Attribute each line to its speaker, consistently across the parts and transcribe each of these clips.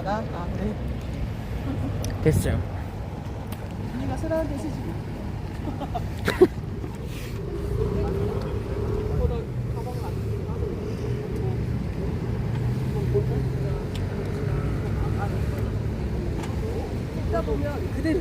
Speaker 1: 나가? 아, 그래.
Speaker 2: 됐어요.
Speaker 1: 언니가 쓰라는 데 쓰지. 읽다 보면 그대로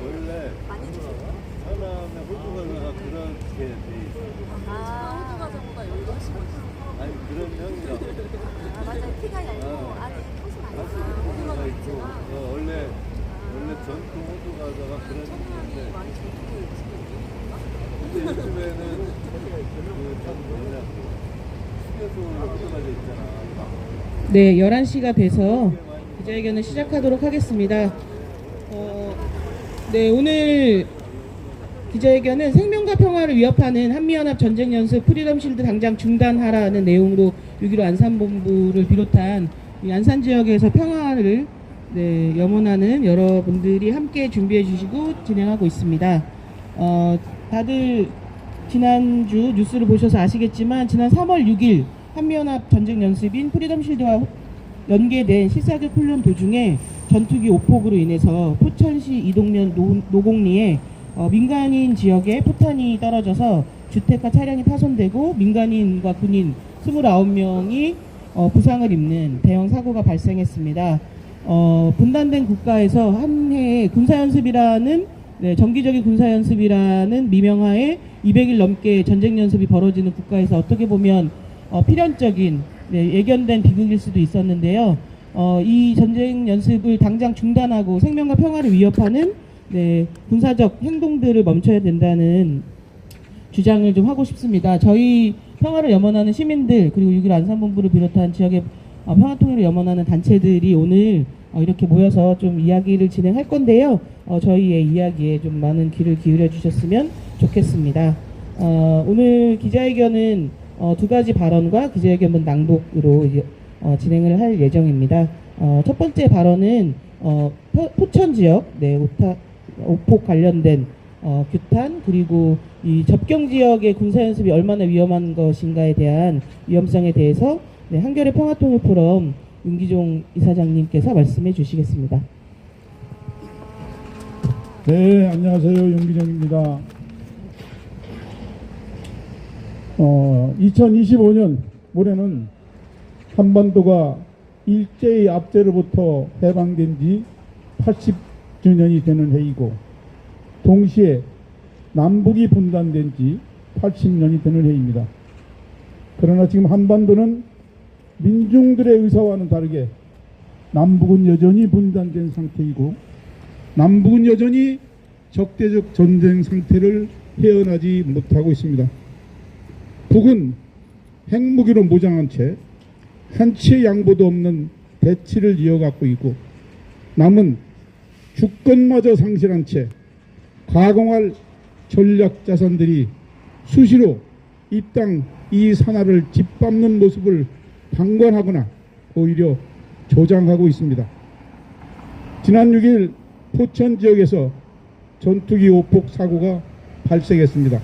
Speaker 3: 원래 사람의 호두 과자가 그렇게 돼 있어.
Speaker 4: 호두 과자보다 여기가 훨씬 맛있어.
Speaker 3: 아니 그런 형이라고.
Speaker 4: 아, 맞아요. 피가 얇고 안에 토시 많이 호두 과자
Speaker 3: 있고
Speaker 4: 있지만
Speaker 3: 원래 전통 호두 과자가 그런 형인데.
Speaker 4: 많이 전통이
Speaker 3: 근데 요즘에는 그참 뭐냐 휴게소 호두 과자 있잖아.
Speaker 2: 네, 11시가 돼서 기자회견을 시작하도록 하겠습니다. 네, 오늘 기자회견은 생명과 평화를 위협하는 한미연합 전쟁연습 프리덤실드 당장 중단하라는 내용으로 6.15 안산본부를 비롯한 이 안산 지역에서 평화를 염원하는 여러분들이 함께 준비해 주시고 진행하고 있습니다. 다들 지난주 뉴스를 보셔서 아시겠지만 지난 3월 6일 한미연합 전쟁연습인 프리덤실드와 연계된 실사격 훈련 도중에 전투기 오폭으로 인해서 포천시 이동면 노곡리에 민간인 지역에 포탄이 떨어져서 주택과 차량이 파손되고 민간인과 군인 29명이 부상을 입는 대형 사고가 발생했습니다. 분단된 국가에서 한 해에 군사연습이라는 정기적인 군사연습이라는 미명하에 200일 넘게 전쟁연습이 벌어지는 국가에서 어떻게 보면 필연적인 예견된 비극일 수도 있었는데요. 이 전쟁 연습을 당장 중단하고 생명과 평화를 위협하는 군사적 행동들을 멈춰야 된다는 주장을 좀 하고 싶습니다. 저희 평화를 염원하는 시민들 그리고 6.15 안산본부를 비롯한 지역의 평화통일을 염원하는 단체들이 오늘 이렇게 모여서 좀 이야기를 진행할 건데요. 저희의 이야기에 좀 많은 귀를 기울여 주셨으면 좋겠습니다. 오늘 기자회견은 두 가지 발언과 기자회견문 낭독으로 진행을 할 예정입니다. 첫 번째 발언은 포천 지역 오폭 관련된 규탄 그리고 이 접경 지역의 군사연습이 얼마나 위험한 것인가에 대한 위험성에 대해서 한겨레 평화통일 포럼 윤기종 이사장님께서 말씀해 주시겠습니다.
Speaker 5: 네, 안녕하세요. 윤기종입니다. 2025년 올해는 한반도가 일제의 압제로부터 해방된 지 80주년이 되는 해이고 동시에 남북이 분단된 지 80년이 되는 해입니다. 그러나 지금 한반도는 민중들의 의사와는 다르게 남북은 여전히 분단된 상태이고 남북은 여전히 적대적 전쟁 상태를 헤어나지 못하고 있습니다. 북은 핵무기로 무장한 채 한치의 양보도 없는 대치를 이어가고 있고 남은 주권마저 상실한 채 가공할 전략 자산들이 수시로 이 땅 이 산하를 짓밟는 모습을 방관하거나 오히려 조장하고 있습니다. 지난 6일 포천 지역에서 전투기 오폭 사고가 발생했습니다.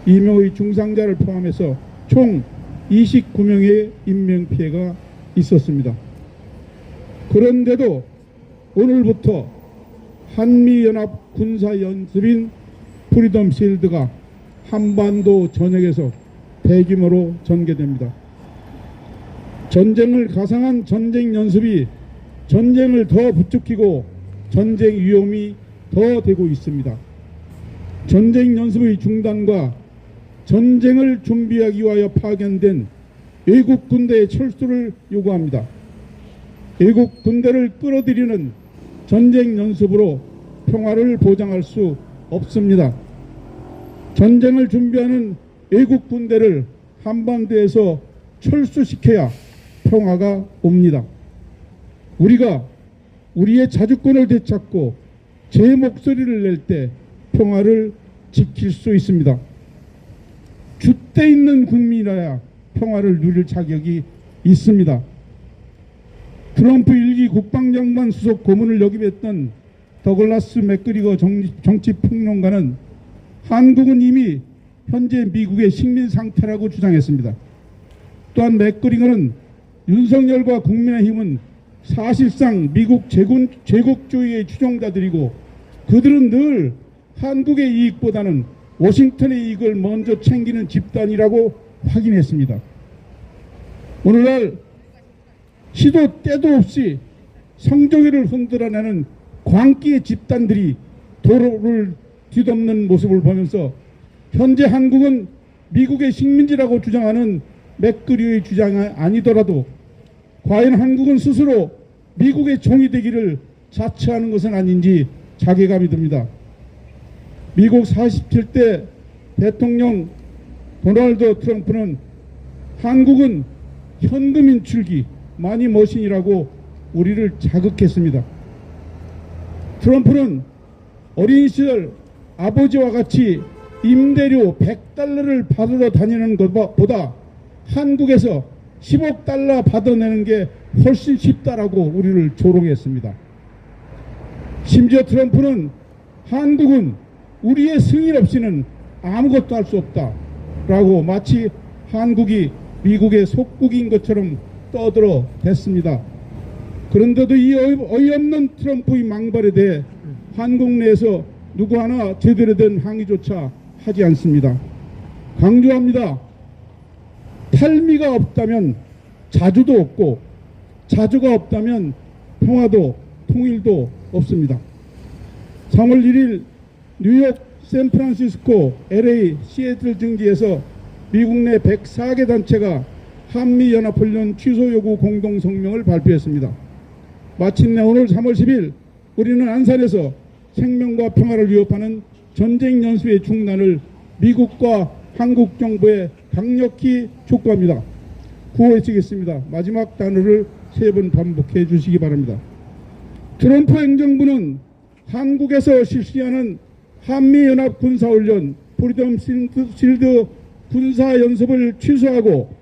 Speaker 5: 2명의 중상자를 포함해서 총 29명의 인명피해가 있었습니다. 그런데도 오늘부터 한미연합 군사연습인 프리덤 실드가 한반도 전역에서 대규모로 전개됩니다. 전쟁을 가상한 전쟁 연습이 전쟁을 더 부추기고 전쟁 위험이 더 되고 있습니다. 전쟁 연습의 중단과 전쟁을 준비하기 위하여 파견된 외국 군대의 철수를 요구합니다. 외국 군대를 끌어들이는 전쟁 연습으로 평화를 보장할 수 없습니다. 전쟁을 준비하는 외국 군대를 한반도에서 철수시켜야 평화가 옵니다. 우리가 우리의 자주권을 되찾고 제 목소리를 낼 때 평화를 지킬 수 있습니다. 줏대 있는 국민이라야 평화를 누릴 자격이 있습니다. 트럼프 1기 국방장관 수석 고문을 역임했던 더글라스 맥그리거 정치평론가는 한국은 이미 현재 미국의 식민 상태라고 주장했습니다. 또한 맥그리거는 윤석열과 국민의힘은 사실상 미국 제국주의의 추종자들이고 그들은 늘 한국의 이익보다는 워싱턴의 이익을 먼저 챙기는 집단이라고 확인했습니다. 오늘날 시도 때도 없이 성조기를 흔들어내는 광기의 집단들이 도로를 뒤덮는 모습을 보면서 현재 한국은 미국의 식민지라고 주장하는 맥그리의 주장이 아니더라도 과연 한국은 스스로 미국의 종이 되기를 자처하는 것은 아닌지 자괴감이 듭니다. 미국 47대 대통령 도널드 트럼프는 한국은 현금 인출기 마니 머신이라고 우리를 자극했습니다. 트럼프는 어린 시절 아버지와 같이 임대료 100달러를 받으러 다니는 것보다 한국에서 10억 달러 받아내는 게 훨씬 쉽다라고 우리를 조롱했습니다. 심지어 트럼프는 한국은 우리의 승인 없이는 아무것도 할 수 없다라고 마치 한국이 미국의 속국인 것처럼 떠들어 댔습니다. 그런데도 이 어이없는 트럼프의 망발에 대해 한국 내에서 누구 하나 제대로 된 항의조차 하지 않습니다. 강조합니다. 탈미가 없다면 자주도 없고 자주가 없다면 평화도 통일도 없습니다. 3월 1일 뉴욕, 샌프란시스코, LA, 시애틀 등지에서 미국 내 104개 단체가 한미연합훈련 취소 요구 공동성명을 발표했습니다. 마침내 오늘 3월 10일 우리는 안산에서 생명과 평화를 위협하는 전쟁 연습의 중단을 미국과 한국 정부에 강력히 촉구합니다. 구호해치겠습니다. 마지막 단어를 3번 반복해 주시기 바랍니다. 트럼프 행정부는 한국에서 실시하는 한미연합 군사훈련 프리덤 실드 군사연습을 취소하고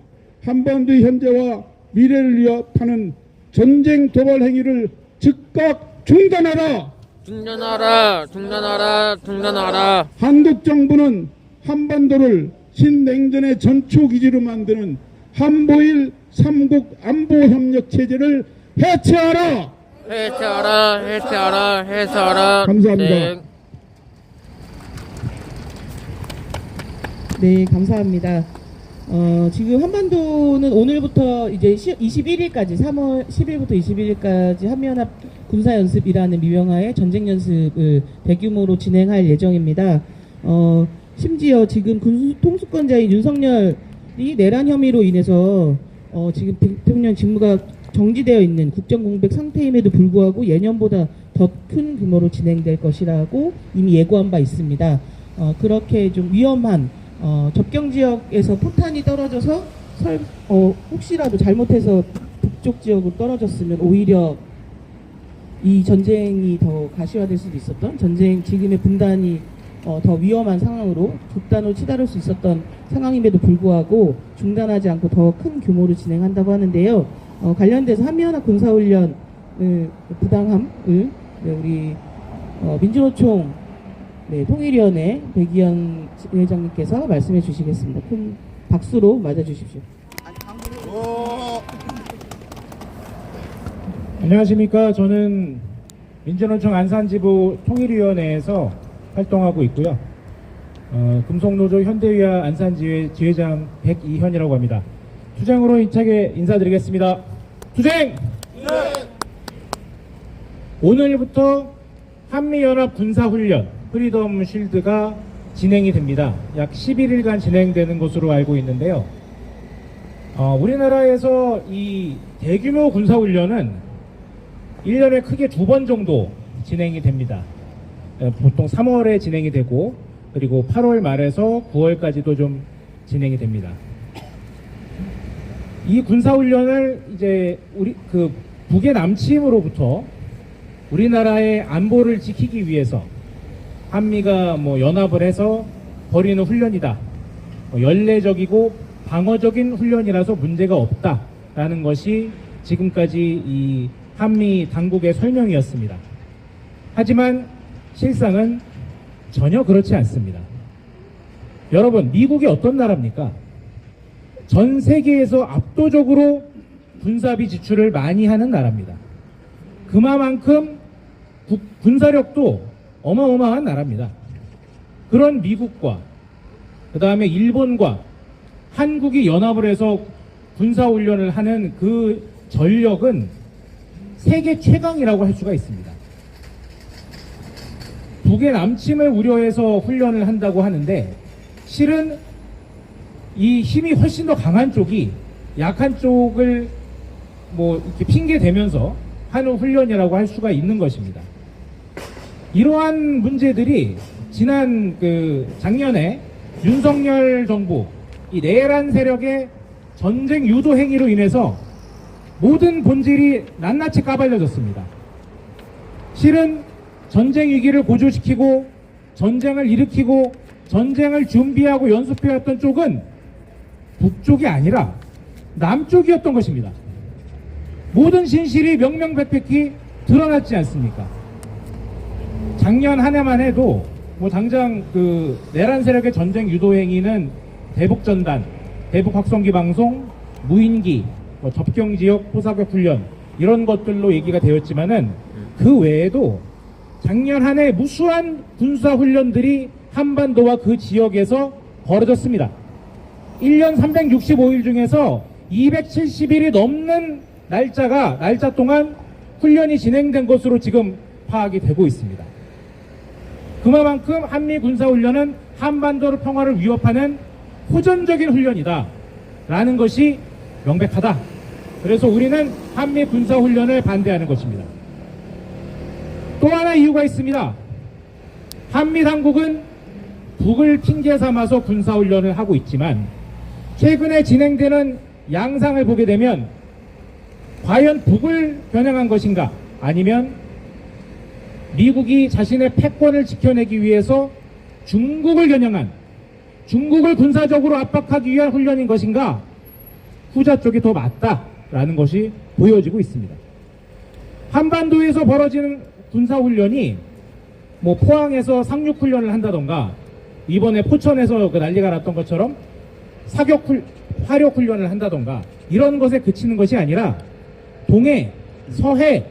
Speaker 5: 한반도의 현재와 미래를 위협하는 전쟁 도발 행위를 즉각 중단하라!
Speaker 6: 중단하라! 중단하라! 중단하라!
Speaker 5: 한국 정부는 한반도를 신냉전의 전초기지로 만드는 한보일 삼국 안보협력 체제를 해체하라!
Speaker 6: 해체하라! 해체하라! 해체하라!
Speaker 5: 감사합니다.
Speaker 6: 네.
Speaker 2: 네, 감사합니다. 지금 한반도는 오늘부터 이제 21일까지 3월 10일부터 21일까지 한미연합 군사연습이라는 미명하에 전쟁연습을 대규모로 진행할 예정입니다. 심지어 지금 통수권자인 윤석열이 내란 혐의로 인해서 지금 대통령 직무가 정지되어 있는 국정공백 상태임에도 불구하고 예년보다 더 큰 규모로 진행될 것이라고 이미 예고한 바 있습니다. 그렇게 좀 위험한 접경 지역에서 포탄이 떨어져서 혹시라도 잘못해서 북쪽 지역으로 떨어졌으면 오히려 이 전쟁이 더 가시화될 수도 있었던 지금의 분단이 더 위험한 상황으로 극단으로 치달을 수 있었던 상황임에도 불구하고 중단하지 않고 더 큰 규모로 진행한다고 하는데요. 관련돼서 한미연합 군사훈련 부당함을 우리 민주노총 통일위원회 백이현 회장님께서 말씀해 주시겠습니다. 큰 박수로 맞아주십시오.
Speaker 7: 안녕하십니까. 저는 민주노총 안산지부 통일위원회에서 활동하고 있고요. 금속노조 현대위아 안산지회 지회장 백이현이라고 합니다. 투쟁으로 힘차게 인사드리겠습니다. 투쟁! 오늘부터 한미연합 군사훈련 프리덤 쉴드가 진행이 됩니다. 약 11일간 진행되는 것으로 알고 있는데요. 우리나라에서 이 대규모 군사훈련은 1년에 크게 2번 정도 진행이 됩니다. 보통 3월에 진행이 되고, 그리고 8월 말에서 9월까지도 좀 진행이 됩니다. 이 군사훈련을 이제 북의 남침으로부터 우리나라의 안보를 지키기 위해서 한미가 연합을 해서 벌이는 훈련이다. 연례적이고 방어적인 훈련이라서 문제가 없다라는 것이 지금까지 이 한미 당국의 설명이었습니다. 하지만 실상은 전혀 그렇지 않습니다. 여러분, 미국이 어떤 나라입니까? 전 세계에서 압도적으로 군사비 지출을 많이 하는 나라입니다. 그만큼 군사력도 어마어마한 나라입니다. 그런 미국과 그 다음에 일본과 한국이 연합을 해서 군사훈련을 하는 그 전력은 세계 최강이라고 할 수가 있습니다. 북의 남침을 우려해서 훈련을 한다고 하는데, 실은 이 힘이 훨씬 더 강한 쪽이 약한 쪽을 이렇게 핑계 대면서 하는 훈련이라고 할 수가 있는 것입니다. 이러한 문제들이 지난 작년에 윤석열 정부 이 내란 세력의 전쟁 유도 행위로 인해서 모든 본질이 낱낱이 까발려졌습니다. 실은 전쟁 위기를 고조시키고 전쟁을 일으키고 전쟁을 준비하고 연습해왔던 쪽은 북쪽이 아니라 남쪽이었던 것입니다. 모든 진실이 명명백백히 드러났지 않습니까? 작년 한 해만 해도 당장 내란 세력의 전쟁 유도 행위는 대북전단, 대북확성기 방송, 무인기, 접경지역 포사격 훈련 이런 것들로 얘기가 되었지만은 그 외에도 작년 한 해 무수한 군사훈련들이 한반도와 그 지역에서 벌어졌습니다. 1년 365일 중에서 270일이 넘는 날짜 동안 훈련이 진행된 것으로 지금 파악이 되고 있습니다. 그만큼 한미 군사훈련은 한반도의 평화를 위협하는 호전적인 훈련이다 라는 것이 명백하다. 그래서 우리는 한미 군사훈련을 반대하는 것입니다. 또 하나 이유가 있습니다. 한미 당국은 북을 핑계 삼아서 군사훈련을 하고 있지만 최근에 진행되는 양상을 보게 되면 과연 북을 겨냥한 것인가, 아니면 미국이 자신의 패권을 지켜내기 위해서 중국을 겨냥한, 중국을 군사적으로 압박하기 위한 훈련인 것인가, 후자 쪽이 더 맞다라는 것이 보여지고 있습니다. 한반도에서 벌어지는 군사훈련이 포항에서 상륙훈련을 한다던가, 이번에 포천에서 난리가 났던 것처럼 화력훈련을 한다던가, 이런 것에 그치는 것이 아니라 동해, 서해,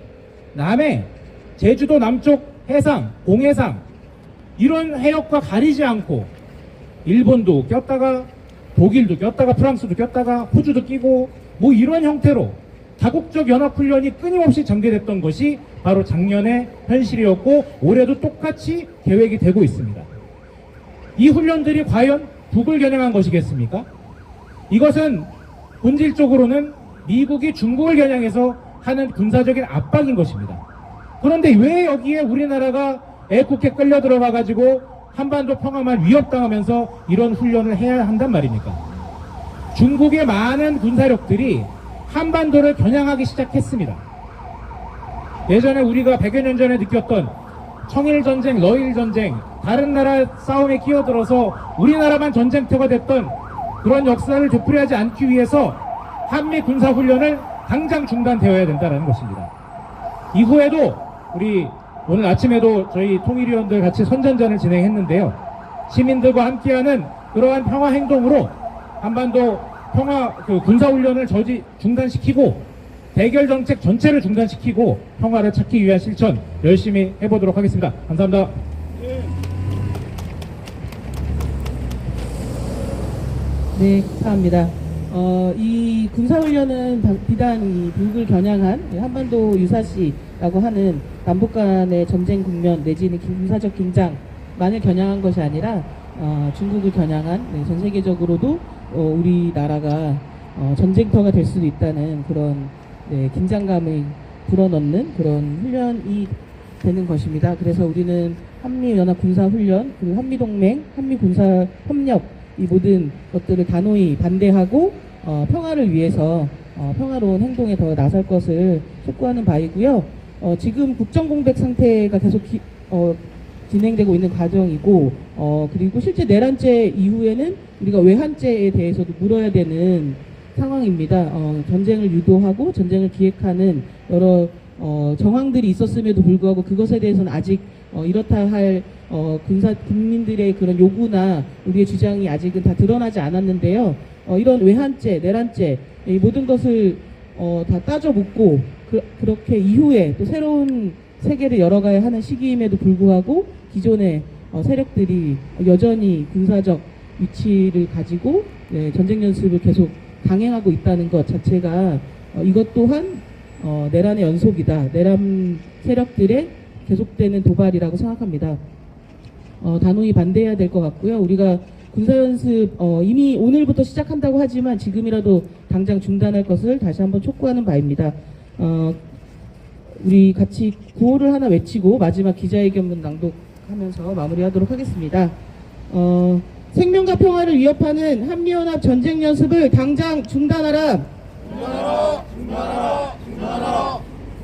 Speaker 7: 남해, 제주도 남쪽 해상, 공해상 이런 해역과 가리지 않고 일본도 꼈다가 독일도 꼈다가 프랑스도 꼈다가 호주도 끼고 이런 형태로 다국적 연합훈련이 끊임없이 전개됐던 것이 바로 작년의 현실이었고 올해도 똑같이 계획이 되고 있습니다. 이 훈련들이 과연 북을 겨냥한 것이겠습니까? 이것은 본질적으로는 미국이 중국을 겨냥해서 하는 군사적인 압박인 것입니다. 그런데 왜 여기에 우리나라가 애꿎게 끌려 들어가 가지고 한반도 평화만 위협당하면서 이런 훈련을 해야 한단 말입니까? 중국의 많은 군사력들이 한반도를 겨냥하기 시작했습니다. 예전에 우리가 100여 년 전에 느꼈던 청일전쟁, 러일전쟁, 다른 나라 싸움에 끼어들어서 우리나라만 전쟁터가 됐던 그런 역사를 되풀이하지 않기 위해서 한미 군사훈련을 당장 중단되어야 된다는 것입니다. 이후에도 우리 오늘 아침에도 저희 통일위원들 같이 선전전을 진행했는데요. 시민들과 함께하는 그러한 평화 행동으로 한반도 평화 군사훈련을 중단시키고 대결 정책 전체를 중단시키고 평화를 찾기 위한 실천 열심히 해보도록 하겠습니다. 감사합니다.
Speaker 2: 네, 감사합니다. 이 군사훈련은 비단 이 북을 겨냥한 한반도 유사시라고 하는 남북 간의 전쟁 국면 내지는 군사적 긴장만을 겨냥한 것이 아니라 중국을 겨냥한 전 세계적으로도 우리나라가 전쟁터가 될 수도 있다는 그런 긴장감을 불어넣는 그런 훈련이 되는 것입니다. 그래서 우리는 한미연합군사훈련, 그리고 한미동맹, 한미군사협력 이 모든 것들을 단호히 반대하고 평화를 위해서 평화로운 행동에 더 나설 것을 촉구하는 바이고요. 지금 국정공백 상태가 계속 진행되고 있는 과정이고 그리고 실제 내란죄 이후에는 우리가 외환죄에 대해서도 물어야 되는 상황입니다. 전쟁을 유도하고 전쟁을 기획하는 여러 정황들이 있었음에도 불구하고 그것에 대해서는 아직 이렇다 할 국민들의 그런 요구나 우리의 주장이 아직은 다 드러나지 않았는데요. 이런 외환죄, 내란죄 이 모든 것을 다 따져 묻고 그렇게 이후에 또 새로운 세계를 열어가야 하는 시기임에도 불구하고 기존의 세력들이 여전히 군사적 위치를 가지고 전쟁 연습을 계속 강행하고 있다는 것 자체가 이것 또한 내란의 연속이다. 내란 세력들의 계속되는 도발이라고 생각합니다. 단호히 반대해야 될 것 같고요. 우리가 군사연습 이미 오늘부터 시작한다고 하지만 지금이라도 당장 중단할 것을 다시 한번 촉구하는 바입니다. 우리 같이 구호를 하나 외치고 마지막 기자회견문 낭독하면서 마무리하도록 하겠습니다. 생명과 평화를 위협하는 한미연합 전쟁 연습을 당장 중단하라.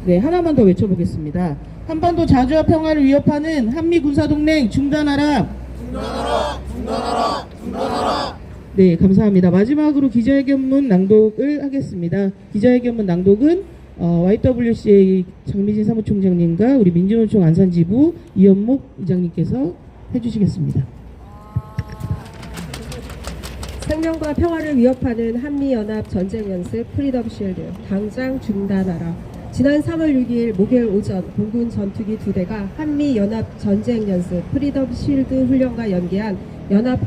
Speaker 2: 네, 하나만 더 외쳐보겠습니다. 한반도 자주와 평화를 위협하는 한미 군사동맹 중단하라. 네, 감사합니다. 마지막으로 기자회견문 낭독을 하겠습니다. 기자회견문 낭독은 YWCA 장미진 사무총장님과 우리 민주노총 안산지부 이연목 이장님께서 해주시겠습니다.
Speaker 1: 생명과 평화를 위협하는 한미연합 전쟁연습 프리덤 쉴드 당장 중단하라. 지난 3월 6일 목요일 오전 공군 전투기 2대가 한미연합 전쟁연습 프리덤 쉴드 훈련과 연계한 연합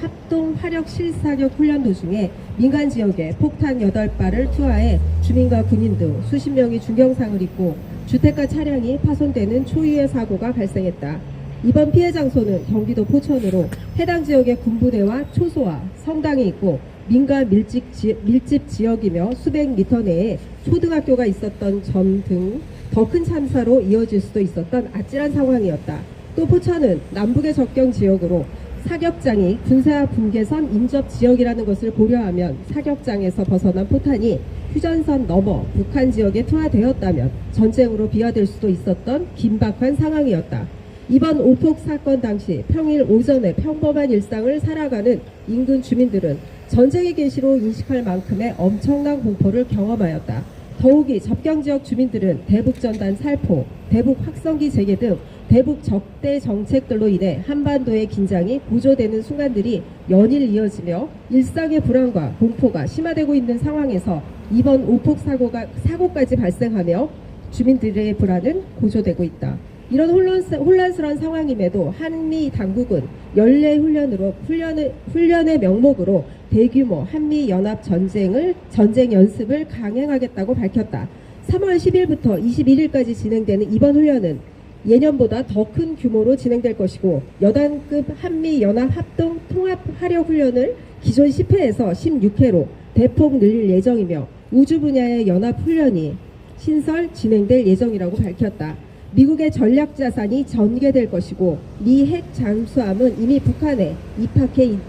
Speaker 1: 합동 화력 실사격 훈련 도중에 민간 지역에 폭탄 8발을 투하해 주민과 군인 등 수십 명이 중경상을 입고 주택과 차량이 파손되는 초유의 사고가 발생했다. 이번 피해 장소는 경기도 포천으로 해당 지역의 군부대와 초소와 성당이 있고 민가 밀집 지역이며 수백 미터 내에 초등학교가 있었던 점 등 더 큰 참사로 이어질 수도 있었던 아찔한 상황이었다. 또 포천은 남북의 접경 지역으로 사격장이 군사 분계선 인접 지역이라는 것을 고려하면 사격장에서 벗어난 포탄이 휴전선 넘어 북한 지역에 투하되었다면 전쟁으로 비화될 수도 있었던 긴박한 상황이었다. 이번 오폭 사건 당시 평일 오전에 평범한 일상을 살아가는 인근 주민들은 전쟁의 계시로 인식할 만큼의 엄청난 공포를 경험하였다. 더욱이 접경지역 주민들은 대북전단 살포, 대북 확성기 재개 등 대북 적대 정책들로 인해 한반도의 긴장이 고조되는 순간들이 연일 이어지며 일상의 불안과 공포가 심화되고 있는 상황에서 이번 오폭 사고까지 발생하며 주민들의 불안은 고조되고 있다. 이런 혼란스러운 상황임에도 한미 당국은 연례 훈련의 명목으로 대규모 한미 연합 전쟁 연습을 강행하겠다고 밝혔다. 3월 10일부터 21일까지 진행되는 이번 훈련은 예년보다 더 큰 규모로 진행될 것이고 여단급 한미 연합 합동 통합 화력 훈련을 기존 10회에서 16회로 대폭 늘릴 예정이며 우주 분야의 연합 훈련이 신설 진행될 예정이라고 밝혔다. 미국의 전략 자산이 전개될 것이고 미 핵 잠수함은 이미 북한에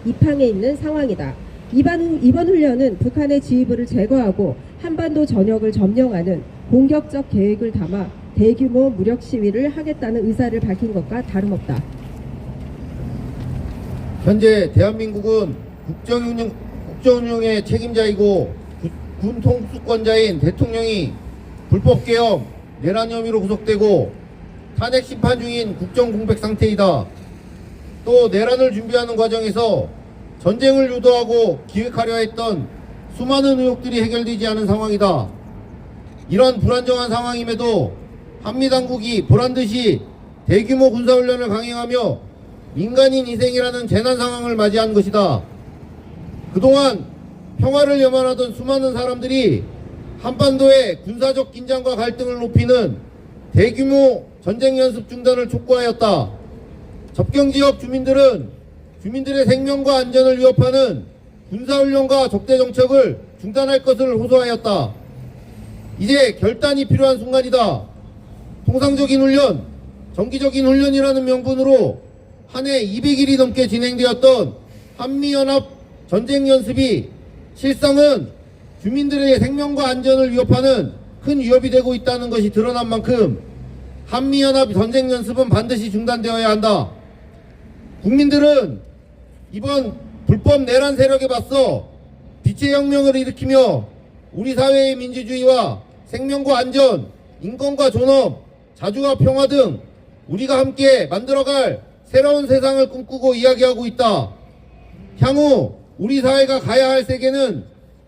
Speaker 1: 입항해 있는 상황이다. 이번 훈련은 북한의 지휘부를 제거하고 한반도 전역을 점령하는 공격적 계획을 담아 대규모 무력 시위를 하겠다는 의사를 밝힌 것과 다름없다.
Speaker 8: 현재 대한민국은 국정운영의 책임자이고 군 통수권자인 대통령이 불법개혁, 내란 혐의로 구속되고 탄핵 심판 중인 국정공백 상태이다. 또 내란을 준비하는 과정에서 전쟁을 유도하고 기획하려 했던 수많은 의혹들이 해결되지 않은 상황이다. 이런 불안정한 상황임에도 한미당국이 보란듯이 대규모 군사훈련을 강행하며 민간인 희생이라는 재난 상황을 맞이한 것이다. 그동안 평화를 염원하던 수많은 사람들이 한반도의 군사적 긴장과 갈등을 높이는 대규모 전쟁 연습 중단을 촉구하였다. 접경지역 주민들은 주민들의 생명과 안전을 위협하는 군사훈련과 적대정책을 중단할 것을 호소하였다. 이제 결단이 필요한 순간이다. 통상적인 훈련, 정기적인 훈련이라는 명분으로 한 해 200일이 넘게 진행되었던 한미연합 전쟁연습이 실상은 주민들의 생명과 안전을 위협하는 큰 위협이 되고 있다는 것이 드러난 만큼 한미연합 전쟁연습은 반드시 중단되어야 한다. 국민들은 이번 불법 내란 세력에 맞서 빛의 혁명을 일으키며 우리 사회의 민주주의와 생명과 안전, 인권과 존엄, 자주와 평화 등 우리가 함께 만들어갈 새로운 세상을 꿈꾸고 이야기하고 있다. 향후 우리 사회가 가야 할 세계는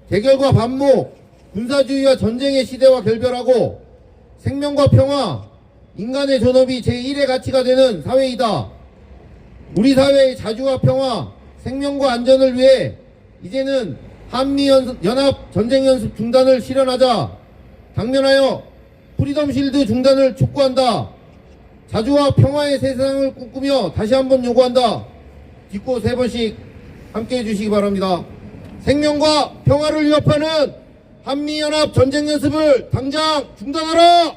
Speaker 8: 대결과 반목, 군사주의와 전쟁의 시대와 결별하고 생명과 평화, 인간의 존엄이 제1의 가치가 되는 사회이다. 우리 사회의 자주와 평화, 생명과 안전을 위해 이제는 한미연합 전쟁연습 중단을 실현하자. 당면하여 프리덤 실드 중단을 촉구한다. 자주와 평화의 세상을 꿈꾸며 다시 한번 요구한다. 딛고 3번씩 함께 해주시기 바랍니다. 생명과 평화를 위협하는 한미연합 전쟁연습을 당장 중단하라!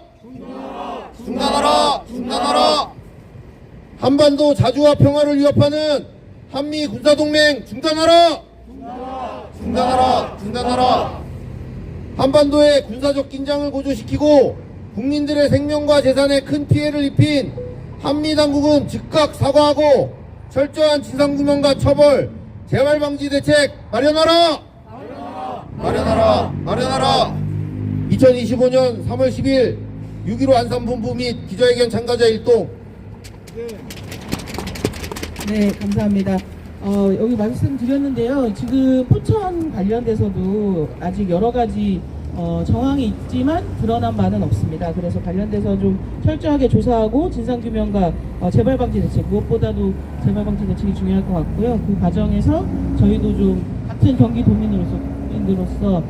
Speaker 8: 중단하라! 중단하라! 한반도 자주와 평화를 위협하는 한미 군사동맹 중단하라! 중단하라! 중단하라! 한반도의 군사적 긴장을 고조시키고 국민들의 생명과 재산에 큰 피해를 입힌 한미 당국은 즉각 사과하고 철저한 진상규명과 처벌, 재발방지 대책 마련하라! 마련하라! 마련하라! 2025년 3월 10일 6.15 안산본부 및 기자회견 참가자 일동.
Speaker 2: 네, 감사합니다. 여기 말씀드렸는데요. 지금 포천 관련돼서도 아직 여러 가지 정황이 있지만 드러난 바는 없습니다. 그래서 관련돼서 좀 철저하게 조사하고 진상규명과 재발방지 대책, 무엇보다도 재발방지 대책이 중요할 것 같고요. 그 과정에서 저희도 좀 같은 국민으로서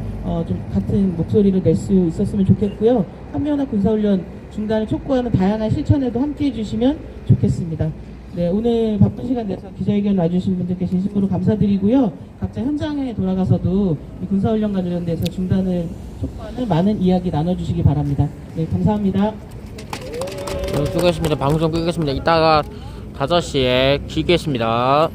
Speaker 2: 좀 같은 목소리를 낼 수 있었으면 좋겠고요. 한미연합 군사훈련 중단을 촉구하는 다양한 실천에도 함께해 주시면 좋겠습니다. 네, 오늘 바쁜 시간 내서 기자회견 와주신 분들께 진심으로 감사드리고요. 각자 현장에 돌아가서도 이 군사훈련 관련돼서 중단을 촉구하는 많은 이야기 나눠주시기 바랍니다. 네, 감사합니다.
Speaker 6: 수고하셨습니다. 방송 끄겠습니다. 이따가 5시에 키겠습니다.